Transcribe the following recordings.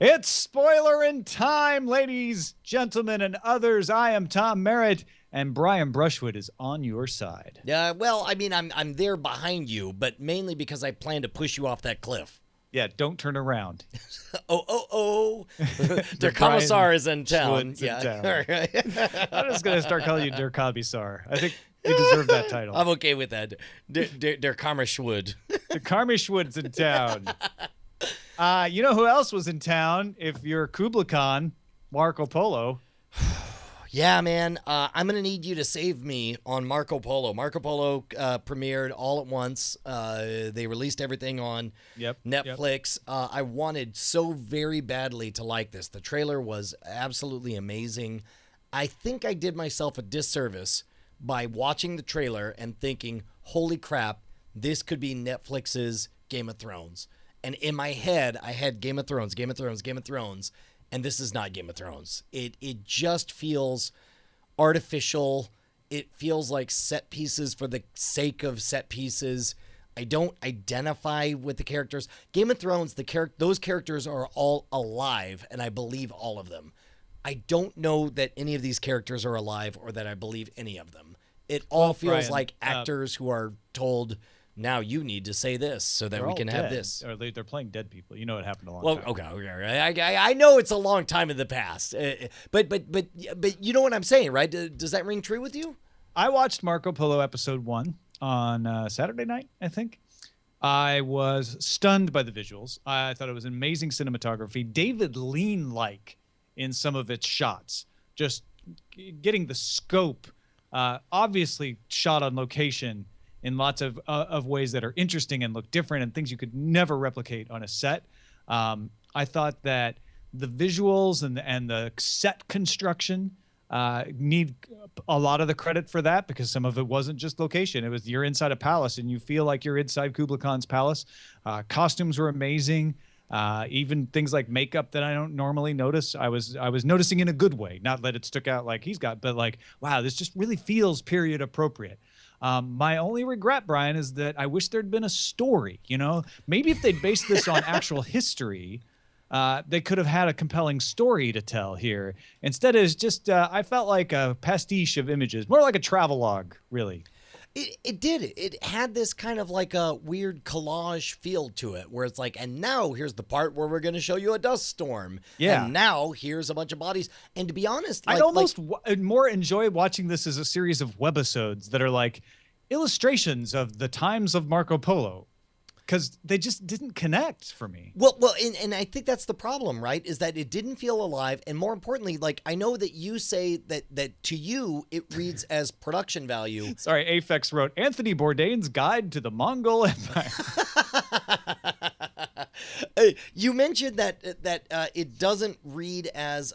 It's Spoilerin time, ladies, gentlemen, and others. I am Tom Merritt, and Brian Brushwood is on your side. Well, I mean, I'm there behind you, but mainly because I plan to push you off that cliff. Yeah, don't turn around. Der Commissar is in town. Yeah. I'm just going to start calling you Der Commissar. I think you deserve that title. I'm okay with that. Der Kammerschwood. Der Kammerschwood's in town. You know who else was in town? If you're Kubla Khan, Marco Polo. Yeah, man. I'm going to need you to save me on Marco Polo. Marco Polo premiered all at once. They released everything on Netflix. Yep. I wanted so very badly to like this. The trailer was absolutely amazing. I think I did myself a disservice by watching the trailer and thinking, holy crap, this could be Netflix's Game of Thrones. And in my head, I had Game of Thrones. And this is not Game of Thrones. It just feels artificial. It feels like set pieces for the sake of set pieces. I don't identify with the characters. Game of Thrones, those characters are all alive, and I believe all of them. I don't know that any of these characters are alive or that I believe any of them. It all feels Brian, like actors who are told, now you need to say this so that we can have this. Or they're playing dead people. You know what happened a long time. Okay. I know it's a long time in the past, but you know what I'm saying, right? Does that ring true with you? I watched Marco Polo episode 1 on Saturday night, I think. I was stunned by the visuals. I thought it was amazing cinematography. David Lean-like in some of its shots. Just getting the scope, obviously shot on location in lots of ways that are interesting and look different and things you could never replicate on a set. I thought that the visuals and the set construction need a lot of the credit for that, because some of it wasn't just location. It was you're inside a palace and you feel like you're inside Kubla Khan's palace. Costumes were amazing. Even things like makeup that I don't normally notice, I was noticing in a good way. Not that it stuck out like he's got, but like, wow, this just really feels period appropriate. My only regret, Brian, is that I wish there'd been a story. You know, maybe if they'd based this on actual history, they could have had a compelling story to tell here. Instead, it's just I felt like a pastiche of images, more like a travelogue, really. It did. It had this kind of like a weird collage feel to it, where it's like, and now here's the part where we're going to show you a dust storm. Yeah. And now here's a bunch of bodies. And to be honest, I'd almost more enjoy watching this as a series of webisodes that are like illustrations of the times of Marco Polo, because they just didn't connect for me. Well, and I think that's the problem, right? Is that it didn't feel alive, and more importantly, like I know that you say that to you it reads as production value. Sorry, Aphex wrote Anthony Bourdain's Guide to the Mongol Empire. You mentioned that it doesn't read as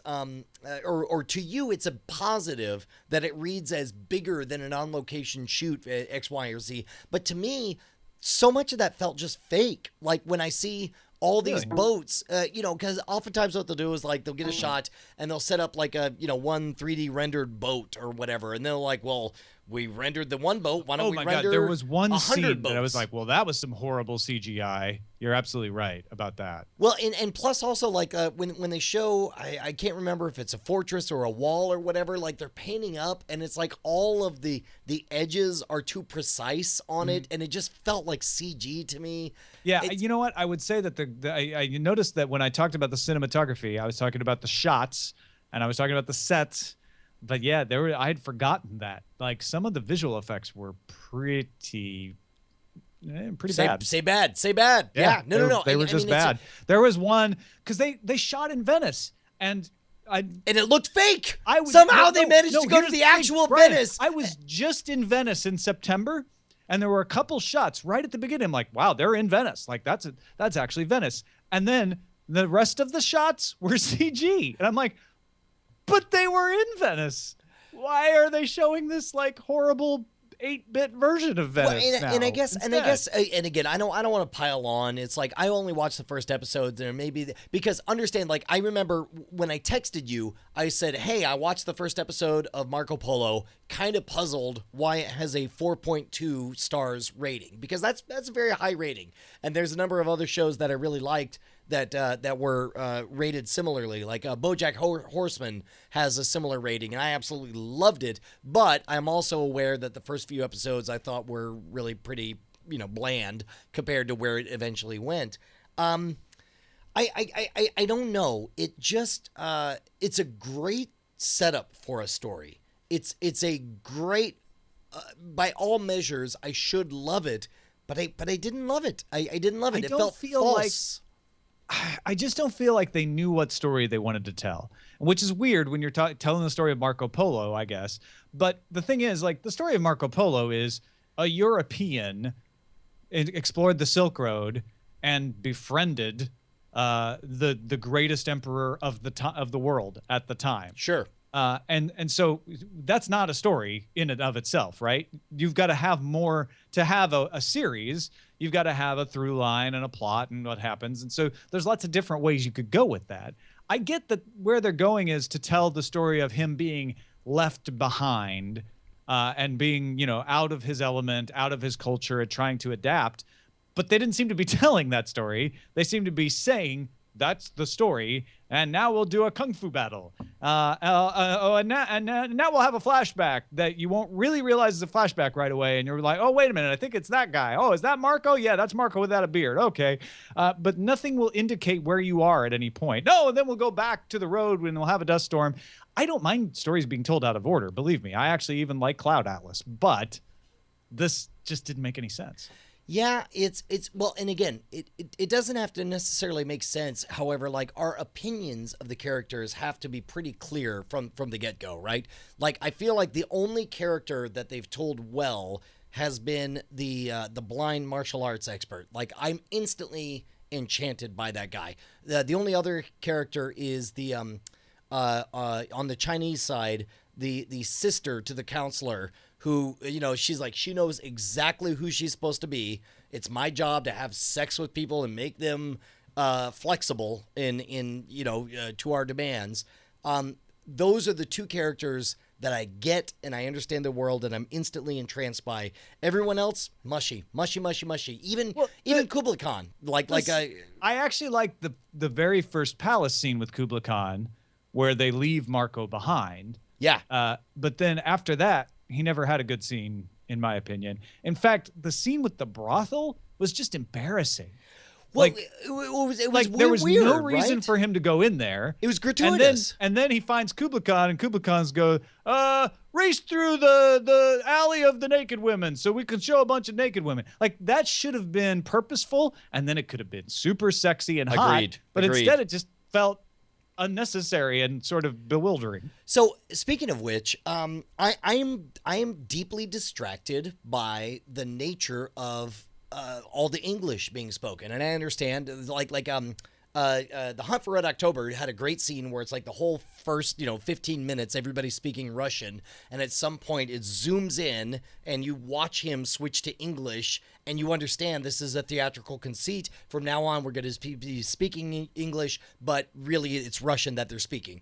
or to you it's a positive that it reads as bigger than an on-location shoot X, Y, or Z. But to me, so much of that felt just fake. Like when I see all these boats, because oftentimes what they'll do is like they'll get a shot and they'll set up like a, one 3D rendered boat or whatever. And they're like, well, we rendered the one boat. Why don't we render 100 God, there was one scene boats? that I was like, well, that was some horrible CGI. You're absolutely right about that. Well, and plus also like when they show, I can't remember if it's a fortress or a wall or whatever, like they're painting up and it's like all of the edges are too precise on it. And it just felt like CG to me. Yeah, you know what? I would say that I noticed that when I talked about the cinematography, I was talking about the shots and I was talking about the sets. But yeah, I had forgotten that. Like some of the visual effects were pretty bad. Say bad. Yeah. No. They were just bad. There was one because they shot in Venice and it looked fake. Somehow they managed to go to the actual Venice. I was just in Venice in September, and there were a couple shots right at the beginning. I'm like, wow, they're in Venice. Like that's actually Venice. And then the rest of the shots were CG, and I'm like, but they were in Venice. Why are they showing this like horrible 8-bit version of Venice now? And I guess, and again, I don't want to pile on. It's like I only watched the first episode, and maybe because understand, like I remember when I texted you, I said, "Hey, I watched the first episode of Marco Polo. Kind of puzzled why it has a 4.2 stars rating, because that's a very high rating, and there's a number of other shows that I really liked that were rated similarly. Like BoJack Horseman has a similar rating, and I absolutely loved it. But I'm also aware that the first few episodes I thought were really pretty, bland compared to where it eventually went. I don't know. It just it's a great setup for a story. It's a great by all measures. I should love it, but I didn't love it. I didn't love it. It felt false. I just don't feel like they knew what story they wanted to tell, which is weird when you're telling the story of Marco Polo, I guess. But the thing is, like, the story of Marco Polo is a European explored the Silk Road and befriended the greatest emperor of the world at the time. Sure. And so that's not a story in and of itself, right? You've got to have more to have a series. You've got to have a through line and a plot and what happens. And so there's lots of different ways you could go with that. I get that where they're going is to tell the story of him being left behind and being, out of his element, out of his culture, and trying to adapt. But they didn't seem to be telling that story. They seem to be saying, that's the story, and now we'll do a kung fu battle. And now we'll have a flashback that you won't really realize is a flashback right away, and you're like, oh, wait a minute, I think it's that guy. Oh, is that Marco? Yeah, that's Marco without a beard. Okay. But nothing will indicate where you are at any point. No, and then we'll go back to the road when we'll have a dust storm. I don't mind stories being told out of order, believe me. I actually even like Cloud Atlas, but this just didn't make any sense. Yeah, it's well, and again, it doesn't have to necessarily make sense. However, like, our opinions of the characters have to be pretty clear from the get-go, right? Like, I feel like the only character that they've told well has been the blind martial arts expert. Like, I'm instantly enchanted by that guy. The only other character is the on the Chinese side, the sister to the counselor, who, she's like, she knows exactly who she's supposed to be. It's my job to have sex with people and make them flexible in to our demands. Those are the two characters that I get, and I understand the world, and I'm instantly entranced by. Everyone else, mushy. Even Kublai Khan. I actually like the very first palace scene with Kublai Khan, where they leave Marco behind. Yeah. But then after that, he never had a good scene, in my opinion. In fact, the scene with the brothel was just embarrassing. Well, it was there was weird, no reason right? for him to go in there. It was gratuitous. And then he finds Kublai Khan, and Kublai Khan's go, race through the alley of the naked women so we can show a bunch of naked women. Like, that should have been purposeful, and then it could have been super sexy and hot. But instead, it just felt unnecessary and sort of bewildering. So, speaking of which, I am deeply distracted by the nature of all the English being spoken, and I understand the Hunt for Red October had a great scene where it's like the whole first 15 minutes everybody's speaking Russian, and at some point it zooms in and you watch him switch to English, and you understand this is a theatrical conceit. From now on, we're going to be speaking English, but really it's Russian that they're speaking.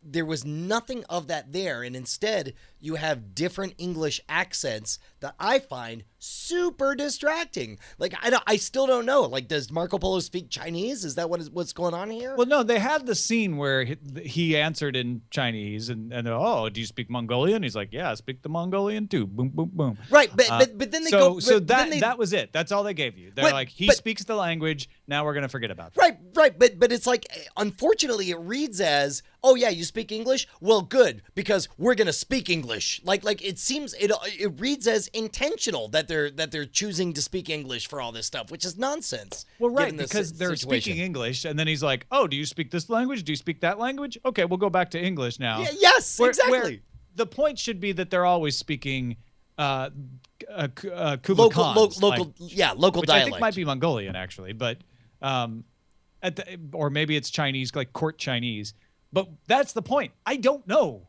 There was nothing of that there, and instead you have different English accents that I find super distracting. Like, I still don't know. Like, does Marco Polo speak Chinese? Is that what's going on here? Well, no, they had the scene where he answered in Chinese, and oh, do you speak Mongolian? He's like, yeah, I speak the Mongolian too. Boom, boom, boom. Right, but then they go. So that was it. That's all they gave you. They're like, he speaks the language. Now we're gonna forget about that. Right. But it's like, unfortunately, it reads as, oh yeah, you speak English? Well, good, because we're gonna speak English. Like it seems it reads as intentional that they're choosing to speak English for all this stuff, which is nonsense. Well, right, because they're speaking English, and then he's like, oh, do you speak this language? Do you speak that language? Okay, we'll go back to English now. Yeah, yes, exactly. Where the point should be that they're always speaking Kublai local which dialect. I think might be Mongolian actually, but or maybe it's Chinese, like court Chinese. But that's the point. I don't know.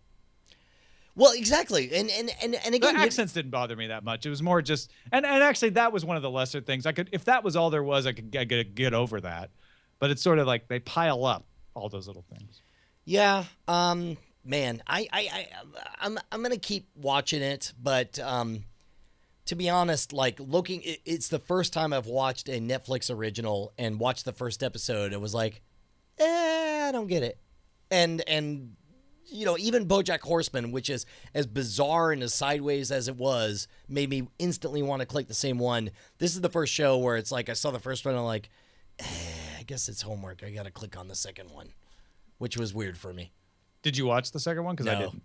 Well, exactly, and again, the accents didn't bother me that much. It was more just, and actually that was one of the lesser things. If that was all there was, I could get over that. But it's sort of like they pile up all those little things. Yeah, man, I'm gonna keep watching it, but to be honest, like it's the first time I've watched a Netflix original and watched the first episode. It was like, I don't get it. And even BoJack Horseman, which is as bizarre and as sideways as it was, made me instantly want to click the same one. This is the first show where it's like I saw the first one and I'm like, I guess it's homework. I got to click on the second one, which was weird for me. Did you watch the second one? Because I didn't.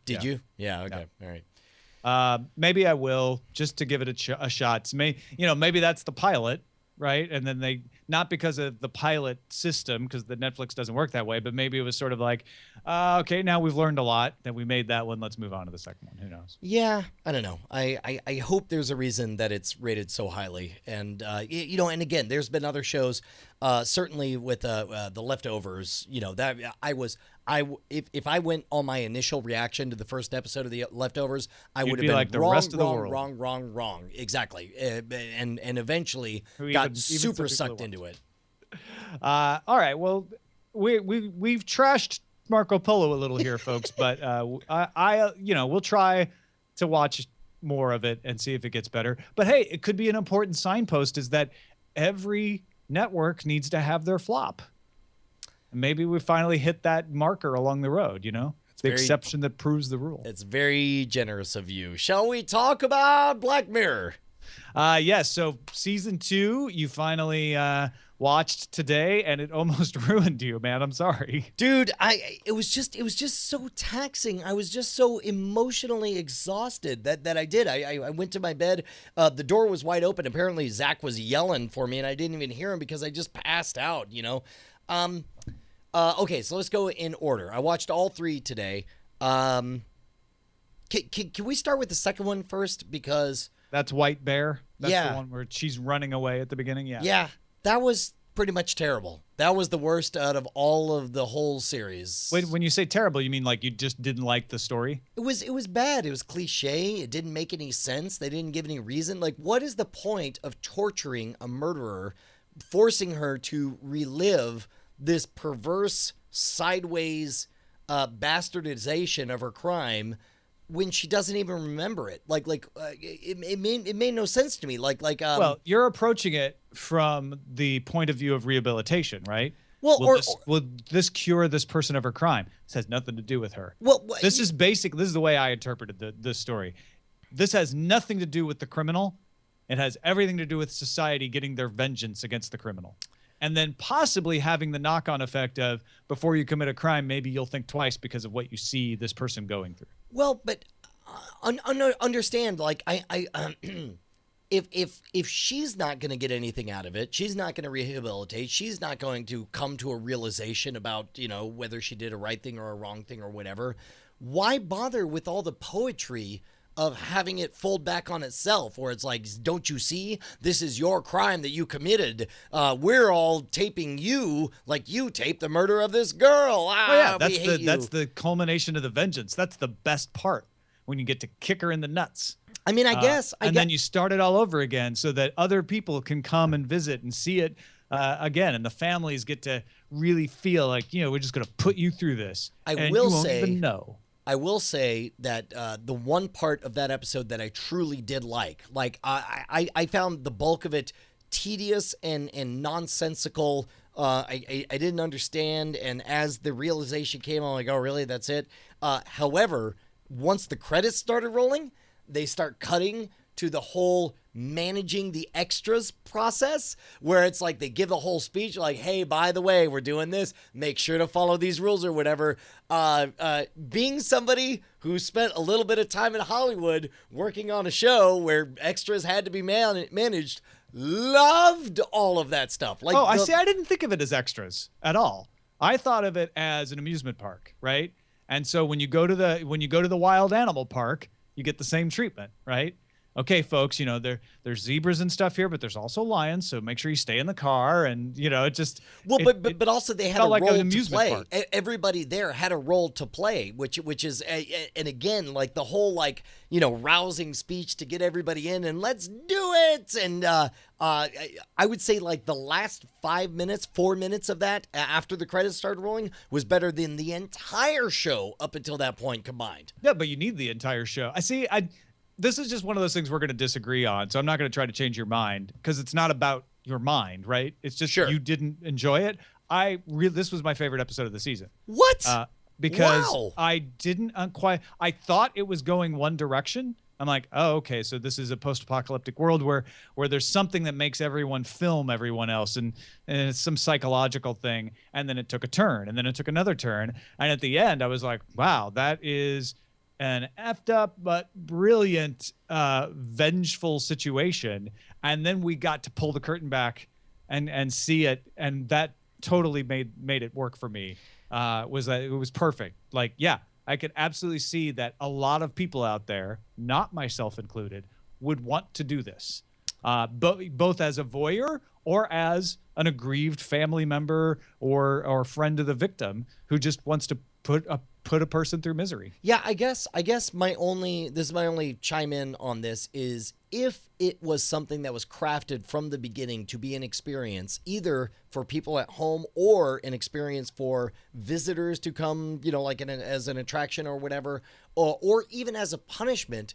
Did you? Yeah. Okay. No. All right. Maybe I will, just to give it a shot. Maybe that's the pilot, right? And then they, not because of the pilot system, because the Netflix doesn't work that way, but maybe it was sort of like, okay, now we've learned a lot, that we made that one, let's move on to the second one. Who knows? Yeah, I don't know. I hope there's a reason that it's rated so highly. And, and again, there's been other shows, certainly with The Leftovers, that if I went on my initial reaction to the first episode of The Leftovers, I would have been like the rest of the world. Wrong. Exactly. And eventually got super sucked into it. All right. Well, we've trashed Marco Polo a little here, folks, but we'll try to watch more of it and see if it gets better. But hey, it could be an important signpost, is that every network needs to have their flop. Maybe we finally hit that marker along the road, It's the exception that proves the rule. It's very generous of you. Shall we talk about Black Mirror? Yes. So season 2, you finally watched today, and it almost ruined you, man. I'm sorry. Dude, it was just so taxing. I was just so emotionally exhausted that I did. I went to my bed. The door was wide open. Apparently Zach was yelling for me, and I didn't even hear him because I just passed out, Okay, so let's go in order. I watched all 3 today. Can we start with the second one first? Because that's White Bear. That's the one where she's running away at the beginning. Yeah. Yeah, that was pretty much terrible. That was the worst out of all of the whole series. Wait, when you say terrible, you mean like you just didn't like the story? It was bad. It was cliche. It didn't make any sense. They didn't give any reason. Like, what is the point of torturing a murderer, forcing her to relive this perverse, sideways bastardization of her crime when she doesn't even remember it? It made no sense to me. Well, you're approaching it from the point of view of rehabilitation, right? Well, will this cure this person of her crime? This has nothing to do with her. Well, this is the way I interpreted this story. This has nothing to do with the criminal. It has everything to do with society getting their vengeance against the criminal. And then possibly having the knock-on effect of, before you commit a crime, maybe you'll think twice because of what you see this person going through. Well, but understand, if she's not going to get anything out of it, she's not going to rehabilitate, she's not going to come to a realization about, whether she did a right thing or a wrong thing or whatever, why bother with all the poetry of having it fold back on itself, where it's like, don't you see? This is your crime that you committed. We're all taping you like you taped the murder of this girl. That's the culmination of the vengeance. That's the best part, when you get to kick her in the nuts. I mean, I guess. Then you start it all over again so that other people can come and visit and see it again. And the families get to really feel like, we're just going to put you through this. I won't even know. I will say that the one part of that episode that I truly did like I found the bulk of it tedious and nonsensical. I didn't understand, and as the realization came, I'm like, oh, really? That's it? However, once the credits started rolling, they start cutting to the whole managing the extras process, where it's like they give the whole speech like, hey, by the way, we're doing this, make sure to follow these rules or whatever. Being somebody who spent a little bit of time in Hollywood working on a show where extras had to be managed, loved all of that stuff. I didn't think of it as extras at all. I thought of it as an amusement park, right? And so when you go to the wild animal park, you get the same treatment, right? Okay, folks, there's zebras and stuff here, but there's also lions, so make sure you stay in the car, and it just but also they had a like role an to play. Park. Everybody there had a role to play, which is and again, like the whole rousing speech to get everybody in and let's do it. And I would say like the last 4 minutes of that after the credits started rolling was better than the entire show up until that point combined. Yeah, but you need the entire show. this is just one of those things we're going to disagree on. So I'm not going to try to change your mind because it's not about your mind, right? It's just you didn't enjoy it. This was my favorite episode of the season. What? Because I didn't quite. I thought it was going one direction. I'm like, oh, okay, so this is a post-apocalyptic world where there's something that makes everyone film everyone else, and it's some psychological thing. And then it took a turn, and then it took another turn, and at the end, I was like, wow, that is an effed up but brilliant, vengeful situation. And then we got to pull the curtain back and see it, and that totally made it work for me. Was that it was perfect. Like, yeah, I could absolutely see that a lot of people out there, not myself included, would want to do this, both as a voyeur or as an aggrieved family member or friend of the victim who just wants to put a person through misery. Yeah, I guess my only chime in on this is if it was something that was crafted from the beginning to be an experience, either for people at home or an experience for visitors to come, like as an attraction or whatever, or even as a punishment,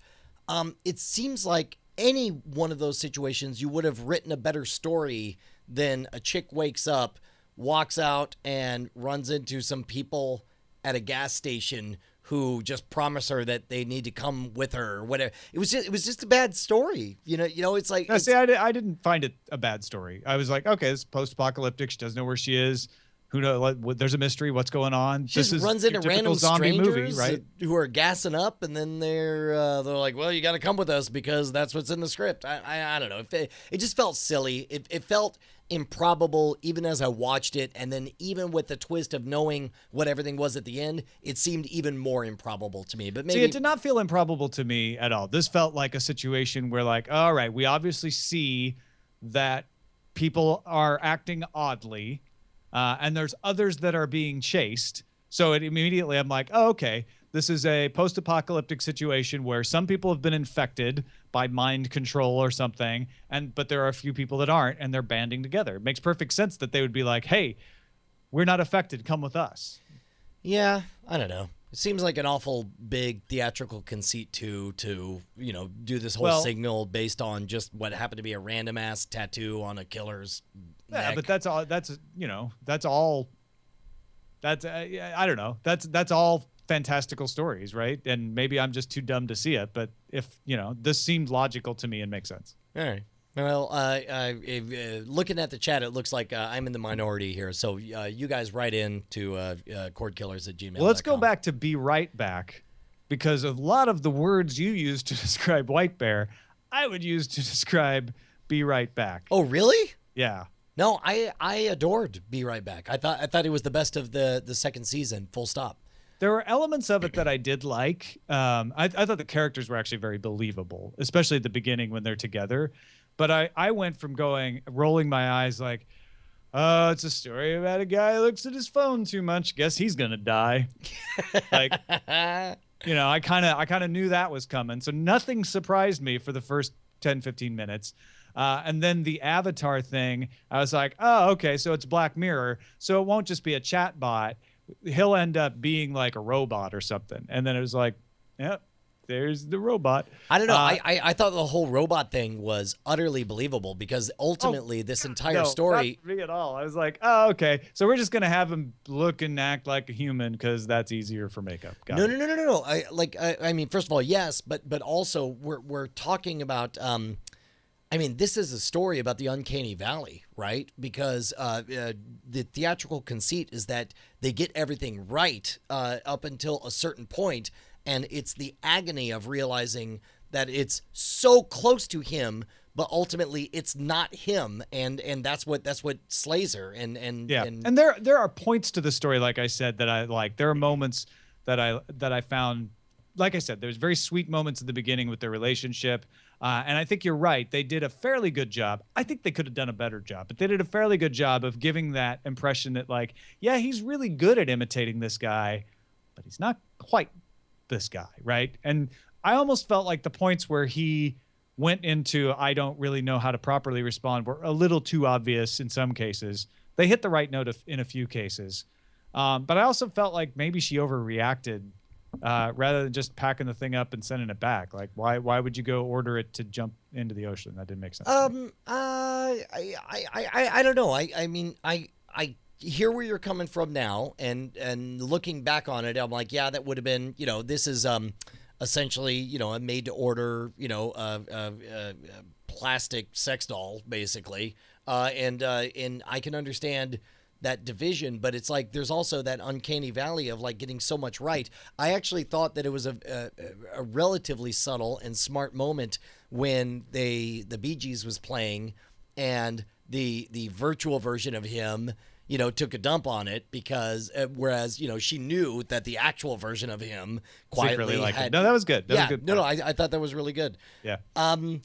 it seems like any one of those situations, you would have written a better story than a chick wakes up, walks out, and runs into some people at a gas station who just promise her that they need to come with her or whatever. It was just a bad story. It's like... See, I didn't find it a bad story. I was like, okay, it's post-apocalyptic. She doesn't know where she is. Who knows? There's a mystery. What's going on? She just runs into random strangers movie, right? Who are gassing up, and then they're like, well, you got to come with us because that's what's in the script. I don't know. It just felt silly. It felt improbable even as I watched it, and then even with the twist of knowing what everything was at the end, it seemed even more improbable to me. But maybe it did not feel improbable to me at all. This felt like a situation where, like, all right, we obviously see that people are acting oddly, and there's others that are being chased. So immediately I'm like, oh, okay, this is a post-apocalyptic situation where some people have been infected by mind control or something, but there are a few people that aren't, and they're banding together. It makes perfect sense that they would be like, hey, we're not affected, come with us. Yeah, I don't know. It seems like an awful big theatrical conceit to do this whole signal based on just what happened to be a random ass tattoo on a killer's neck. But that's all I don't know. That's all fantastical stories, right? And maybe I'm just too dumb to see it, but if this seemed logical to me and makes sense. All right. Well, looking at the chat, it looks like I'm in the minority here. So you guys write in to cordkillers@gmail.com. Well, let's go back to Be Right Back, because a lot of the words you use to describe White Bear, I would use to describe Be Right Back. Oh, really? Yeah. No, I adored Be Right Back. I thought it was the best of the second season, full stop. There were elements of it that I did like. I thought the characters were actually very believable, especially at the beginning when they're together. But I went from rolling my eyes like, oh, it's a story about a guy who looks at his phone too much. Guess he's going to die. Like, I kind of knew that was coming. So nothing surprised me for the first 10, 15 minutes. And then the Avatar thing, I was like, oh, okay, so it's Black Mirror. So it won't just be a chat bot. He'll end up being like a robot or something. And then it was like, yep, there's the robot. I don't know. I thought the whole robot thing was utterly believable because ultimately this entire story... Not me at all. I was like, oh, okay. So we're just going to have him look and act like a human because that's easier for makeup. No. I mean, first of all, yes, but also we're talking about... this is a story about the uncanny valley, right? Because the theatrical conceit is that they get everything right up until a certain point, and it's the agony of realizing that it's so close to him, but ultimately it's not him, and that's what slays her. And there are points to the story, like I said, that I like. There are moments that I found, like I said, there's very sweet moments at the beginning with their relationship. And I think you're right. They did a fairly good job. I think they could have done a better job, but they did a fairly good job of giving that impression that, like, yeah, he's really good at imitating this guy, but he's not quite this guy, right? And I almost felt like the points where he went into, I don't really know how to properly respond, were a little too obvious in some cases. They hit the right note in a few cases. But I also felt like maybe she overreacted rather than just packing the thing up and sending it back. Like, why would you go order it to jump into the ocean? That didn't make sense. I don't know. I mean, I hear where you're coming from now, and looking back on it, I'm like, yeah, that would have been, this is essentially, a made to order, plastic sex doll, basically, and I can understand that division, but it's like there's also that uncanny valley of like getting so much right. I actually thought that it was a relatively subtle and smart moment when the Bee Gees was playing, and the virtual version of him, took a dump on it, because whereas she knew that the actual version of him quietly had. No, that was good. That was good. No, I thought that was really good. Yeah. I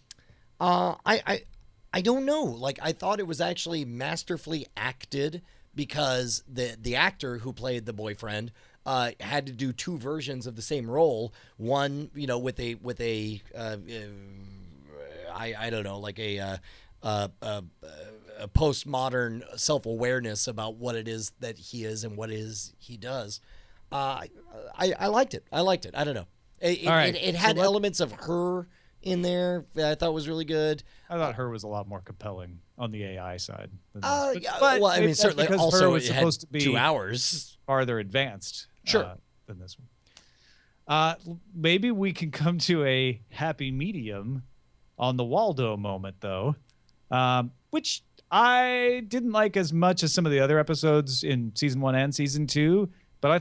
don't know. Like, I thought it was actually masterfully acted, because the actor who played the boyfriend had to do two versions of the same role. One, with a I don't know, like a postmodern self-awareness about what it is that he is and what it is he does. I liked it. I don't know. It had elements of her in there that I thought was really good. I thought her was a lot more compelling on the AI side. Well, I mean, certainly also her was supposed to be 2 hours farther advanced. Sure. Than this one. Maybe we can come to a happy medium on the Waldo moment, though, which I didn't like as much as some of the other episodes in season 1 and season 2, but I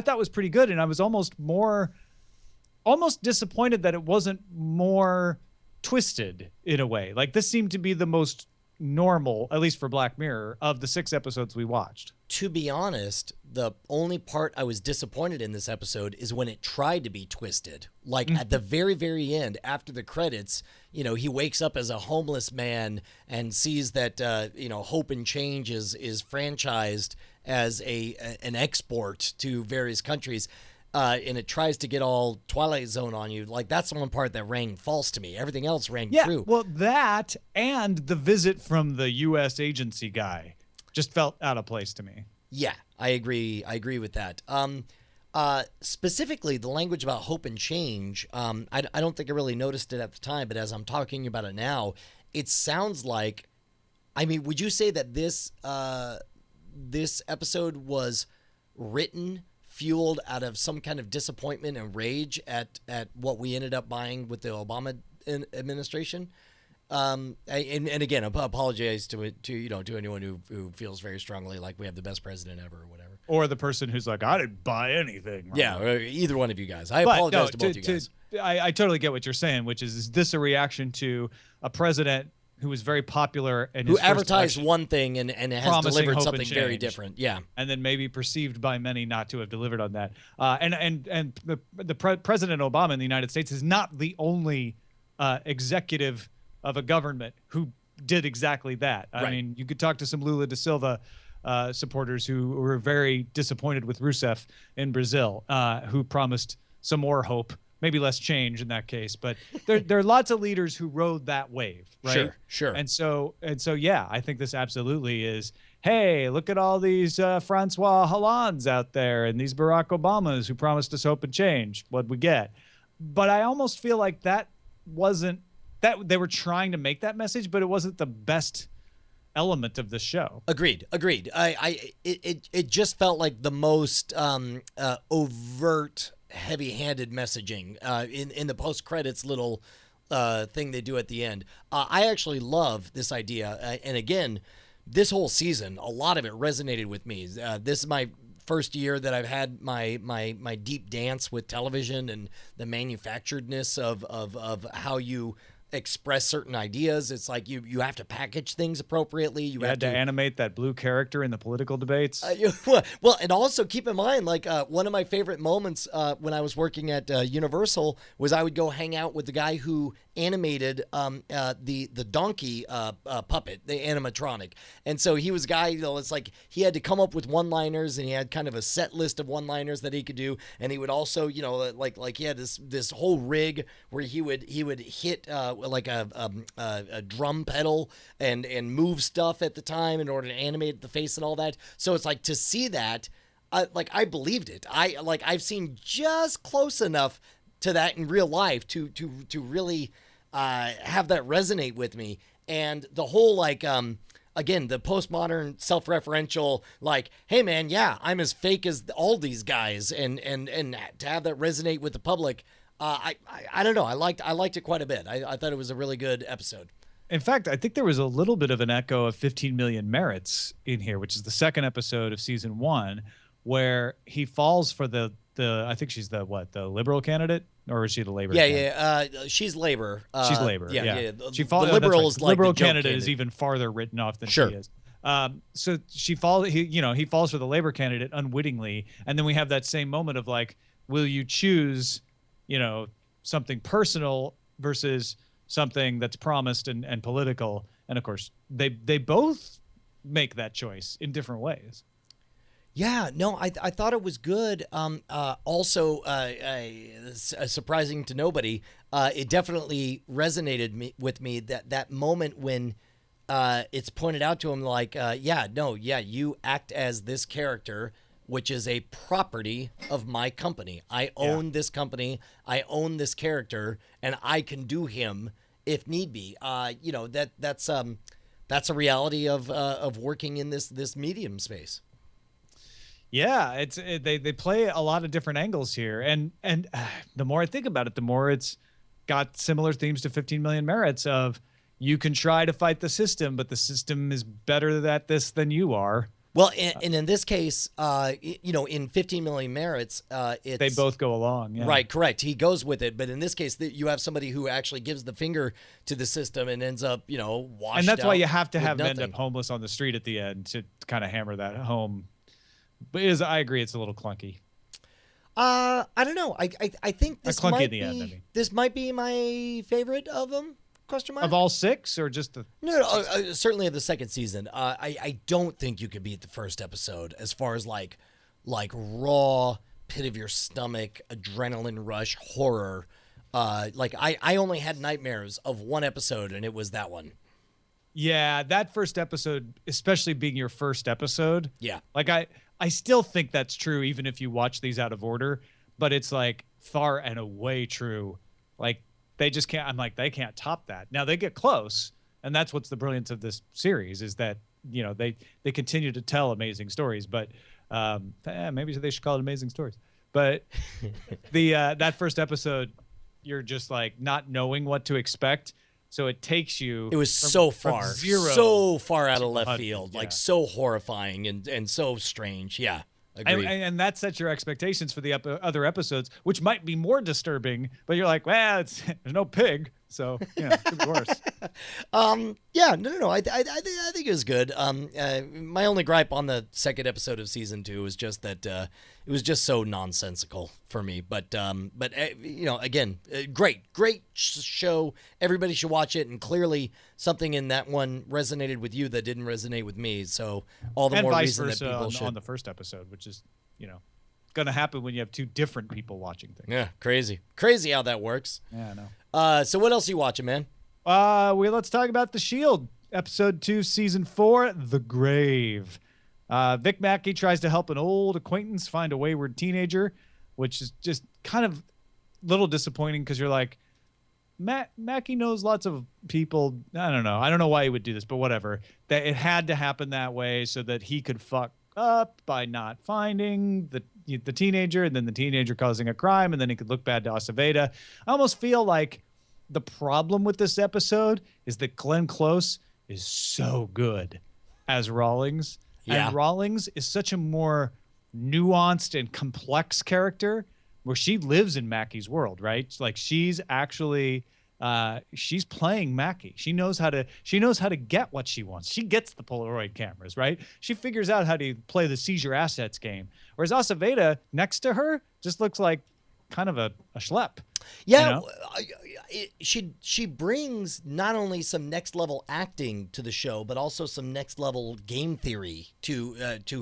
thought was pretty good, and I was almost disappointed that it wasn't more twisted in a way. Like, this seemed to be the most normal, at least for Black Mirror, of the 6 episodes we watched. To be honest, the only part I was disappointed in this episode is when it tried to be twisted. Like, at the very, very end, after the credits, he wakes up as a homeless man and sees that, Hope and Change is franchised as an export to various countries. And it tries to get all Twilight Zone on you. Like, that's the one part that rang false to me. Everything else rang true. Well, that and the visit from the U.S. agency guy just felt out of place to me. Yeah, I agree. I agree with that. Specifically, the language about hope and change, I don't think I really noticed it at the time, but as I'm talking about it now, it sounds like, I mean, would you say that this episode was written fueled out of some kind of disappointment and rage at what we ended up buying with the Obama administration? And again, I apologize to anyone who feels very strongly like we have the best president ever or whatever. Or the person who's like, I didn't buy anything. Right? Yeah, either one of you guys. I apologize to both you guys. I totally get what you're saying, which is this a reaction to a president who was very popular and who advertised one thing and has delivered something very different? Yeah, and then maybe perceived by many not to have delivered on that. And the President Obama in the United States is not the only executive of a government who did exactly that. I mean, you could talk to some Lula da Silva supporters who were very disappointed with Rousseff in Brazil, who promised some more hope, maybe less change in that case. But there are lots of leaders who rode that wave, right? Sure. And so, yeah, I think this absolutely is, hey, look at all these Francois Hollandes out there and these Barack Obamas who promised us hope and change. What'd we get? But I almost feel like that wasn't, that they were trying to make that message, but it wasn't the best element of the show. Agreed. It just felt like the most overt, heavy-handed messaging in the post-credits little thing they do at the end. I actually love this idea, and again, this whole season, a lot of it resonated with me. This is my first year that I've had my deep dance with television and the manufacturedness of how you express certain ideas. It's like you have to package things appropriately. You had to animate that blue character in the political debates. Well, and also keep in mind, like one of my favorite moments when I was working at Universal was I would go hang out with the guy who animated the donkey puppet, the animatronic. And so he was a guy, it's like he had to come up with one-liners, and he had kind of a set list of one-liners that he could do. And he would also, like he had this whole rig where he would hit like a drum pedal and move stuff at the time in order to animate the face and all that. So it's like, to see that, I believed it. I've seen just close enough to that in real life to really have that resonate with me. And the whole again, the postmodern self-referential, hey man, yeah, I'm as fake as all these guys, and to have that resonate with the public, I don't know, I liked it quite a bit. I thought it was a really good episode. In fact, I think there was a little bit of an echo of 15 Million Merits in here, which is the second episode of season 1, where he falls for the I think she's the liberal candidate, or is she the labor? Yeah, she's labor. She's labor. Yeah. She falls. The liberals, right. Liberal candidate is even farther written off than sure. she is. So she falls. He falls for the labor candidate unwittingly, and then we have that same moment of will you choose, something personal versus something that's promised and political? And of course, they both make that choice in different ways. Yeah, no, I thought it was good. Also, surprising to nobody, it definitely resonated with me that moment when it's pointed out to him you act as this character, which is a property of my company. I own this company. I own this character, and I can do him if need be. That's a reality of working in this medium space. Yeah, they play a lot of different angles here, and the more I think about it, the more it's got similar themes to 15 Million Merits of you can try to fight the system, but the system is better at this than you are. Well, and in this case, in 15 Million Merits, they both go along. Yeah. Right, correct. He goes with it, but in this case, you have somebody who actually gives the finger to the system and ends up, washed. And that's why you have to have them end up homeless on the street at the end to kind of hammer that home. But I agree, it's a little clunky. I don't know. I think this clunky might at the be end, this might be my favorite of them. Question mark? Of all 6, or just the no, certainly of the second season. I don't think you could beat the first episode as far as like raw pit of your stomach adrenaline rush horror. I only had nightmares of one episode, and it was that one. Yeah, that first episode, especially being your first episode. Yeah. I still think that's true, even if you watch these out of order, but it's far and away true. They just can't, they can't top that. Now they get close, and that's what's the brilliance of this series is that, they continue to tell amazing stories, but maybe they should call it Amazing Stories. But that first episode, you're just not knowing what to expect. So it takes you. It was so far out of left 100, field, so horrifying and so strange. Yeah, agreed. And that sets your expectations for the other episodes, which might be more disturbing. But you're there's no pig, so it could be worse. Yeah, no. I think it was good. My only gripe on the second episode of season 2 was just that it was just so nonsensical for me. But again, great show. Everybody should watch it. And clearly, something in that one resonated with you that didn't resonate with me. So all the more reason that people should. On the first episode, which is going to happen when you have 2 different people watching things. Yeah, crazy how that works. Yeah, I know. So what else are you watching, man? Let's talk about The Shield, episode 2, season 4, The Grave. Vic Mackey tries to help an old acquaintance find a wayward teenager, which is just kind of a little disappointing because you're Mackey knows lots of people. I don't know why he would do this, but whatever. That it had to happen that way so that he could fuck up by not finding the teenager, and then the teenager causing a crime, and then he could look bad to Aceveda. I almost feel like the problem with this episode is that Glenn Close is so good as Rawlings. Yeah. And Rawlings is such a more nuanced and complex character where she lives in Mackey's world, right? She's actually she's playing Mackey. She knows how to get what she wants. She gets the Polaroid cameras, right? She figures out how to play the seizure assets game. Whereas Aceveda next to her just looks like kind of a schlep. Yeah, she brings not only some next level acting to the show, but also some next level game theory to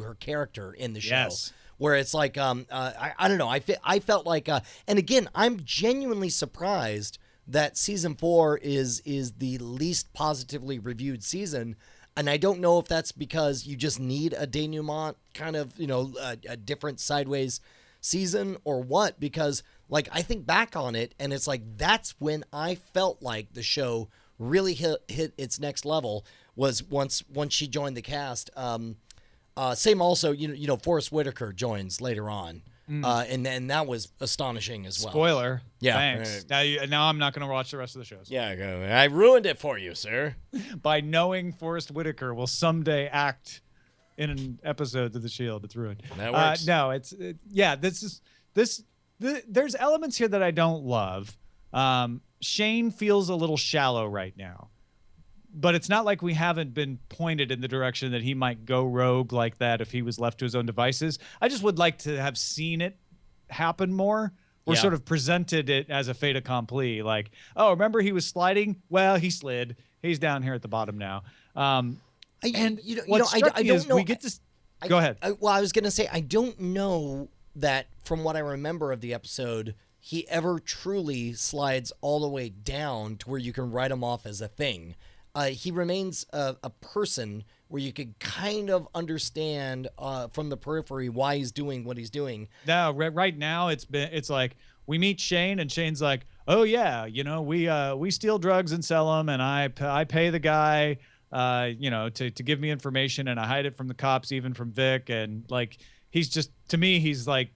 her character in the show. Yes. Where it's I don't know. I felt like, and again, I'm genuinely surprised that season 4 is the least positively reviewed season. And I don't know if that's because you just need a denouement kind of, a different sideways season or what, because like I think back on it and it's like that's when I felt like the show really hit its next level was once she joined the cast. Same also, Forrest Whitaker joins later on. And then that was astonishing as well. Spoiler. Yeah. Thanks. Now I'm not going to watch the rest of the shows. Yeah, I ruined it for you, sir. By knowing Forrest Whitaker will someday act in an episode of The Shield. It's ruined. That works. No, there's elements here that I don't love. Shane feels a little shallow right now. But it's not like we haven't been pointed in the direction that he might go rogue like that if he was left to his own devices. I just would like to have seen it happen more or sort of presented it as a fait accompli. Like, oh, remember he was sliding? Well, he slid. He's down here at the bottom now. I don't know. We get to go ahead. I was going to say, I don't know that from what I remember of the episode, he ever truly slides all the way down to where you can write him off as a thing. He remains a person where you could kind of understand from the periphery why he's doing what he's doing. No, right now it's like we meet Shane and Shane's like, oh yeah, we steal drugs and sell them, and I pay the guy, to give me information, and I hide it from the cops, even from Vic, and like he's just, to me he's like.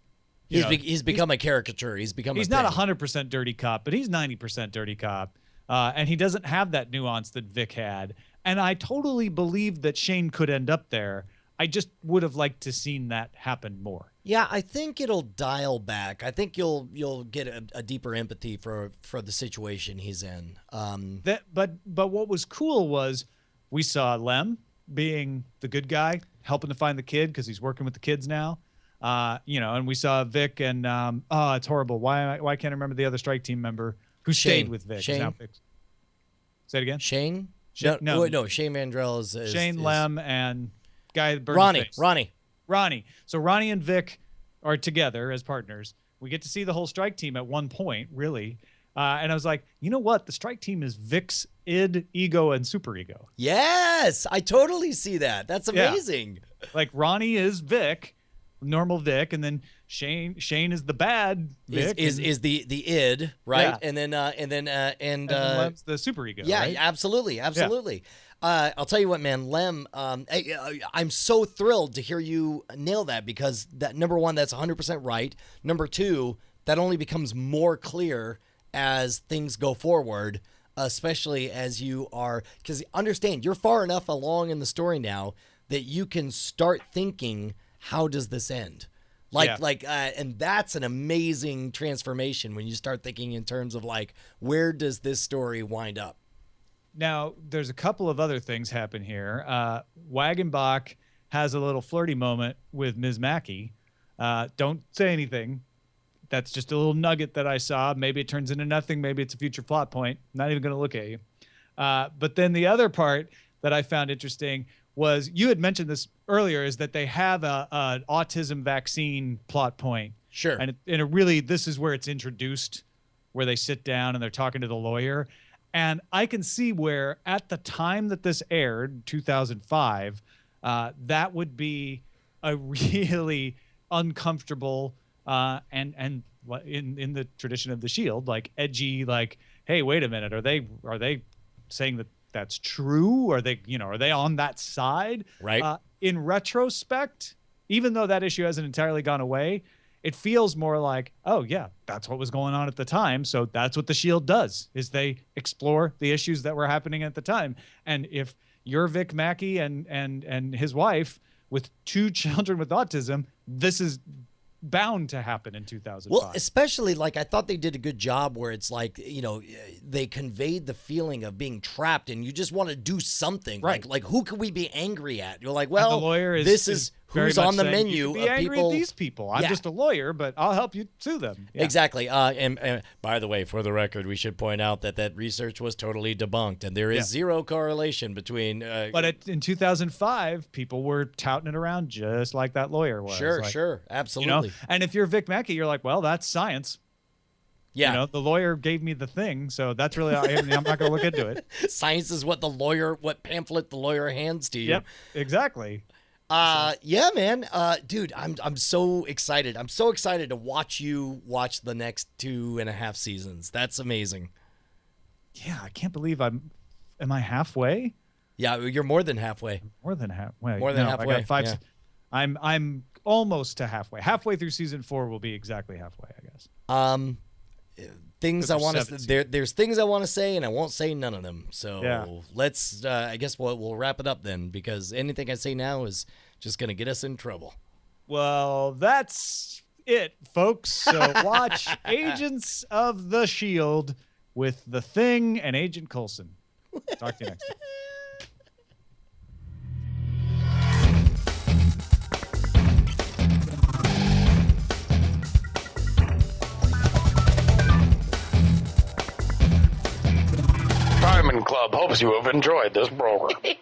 He's become a caricature. He's not 100% dirty cop, but he's 90% dirty cop. And he doesn't have that nuance that Vic had. And I totally believe that Shane could end up there. I just would have liked to seen that happen more. Yeah, I think it'll dial back. I think you'll get a deeper empathy for the situation he's in. But what was cool was we saw Lem being the good guy, helping to find the kid because he's working with the kids now. And we saw Vic and it's horrible. Why can't I remember the other strike team member who stayed with Vic? Shane. Say it again. Shane? No. Shane Mandrell is Shane, Lem, and guy that burned his face. Ronnie. So Ronnie and Vic are together as partners. We get to see the whole strike team at one point, really. And I was like, you know what? The strike team is Vic's id, ego, and superego. Yes, I totally see that. That's amazing. Yeah. Like Ronnie is Vic, normal Vic, and then Shane is the bad Vic, is the id, right? Yeah. And then Lem's the superego. Yeah, right? absolutely. Yeah. I'll tell you what, man, Lem. I'm so thrilled to hear you nail that, because that, number one, that's 100% right. Number two, that only becomes more clear as things go forward, especially as you are, because understand you're far enough along in the story now that you can start thinking, how does this end? And that's an amazing transformation when you start thinking in terms of like, where does this story wind up? Now, there's a couple of other things happen here. Wagenbach has a little flirty moment with Ms. Mackey. Don't say anything. That's just a little nugget that I saw. Maybe it turns into nothing. Maybe it's a future plot point. Not even going to look at you. But then the other part that I found interesting was, you had mentioned this earlier, is that they have an autism vaccine plot point. Sure. And it really, this is where it's introduced, where they sit down and they're talking to the lawyer. And I can see where at the time that this aired, 2005, that would be a really uncomfortable and in the tradition of the Shield, like edgy, like, hey, wait a minute, are they saying that that's true? Are they on that side? Right. In retrospect, even though that issue hasn't entirely gone away, it feels more like, oh yeah, that's what was going on at the time. So that's what the Shield does, is they explore the issues that were happening at the time. And if you're Vic Mackey and his wife with 2 children with autism, this is bound to happen in 2005. Well, especially, like, I thought they did a good job where it's like, they conveyed the feeling of being trapped and you just want to do something. Right. Like who could we be angry at? You're like, well, the lawyer is who's on the menu be of angry people. At these people. I'm just a lawyer, but I'll help you sue them. Yeah. Exactly. And by the way, for the record, we should point out that research was totally debunked, and there is zero correlation between. But in 2005, people were touting it around just like that lawyer was. Sure, absolutely. And if you're Vic Mackey, you're like, well, that's science. Yeah. You know, the lawyer gave me the thing, so that's really, I'm not going to look into it. Science is what pamphlet the lawyer hands to you. Yep, exactly. Yeah, man. Dude, I'm so excited. I'm so excited to watch you watch the next 2.5 seasons. That's amazing. Yeah, I can't believe am I halfway? Yeah, you're more than halfway. More than halfway. More than halfway. I got 5. Yeah. I'm almost to halfway. Halfway through season 4 will be exactly halfway, I guess. Things I want to there's things I want to say, and I won't say none of them. So let's I guess we'll wrap it up then, because anything I say now is just gonna get us in trouble. Well, that's it, folks. So watch Agents of the Shield with The Thing and Agent Coulson. Talk to you next time. Diamond Club hopes you have enjoyed this program.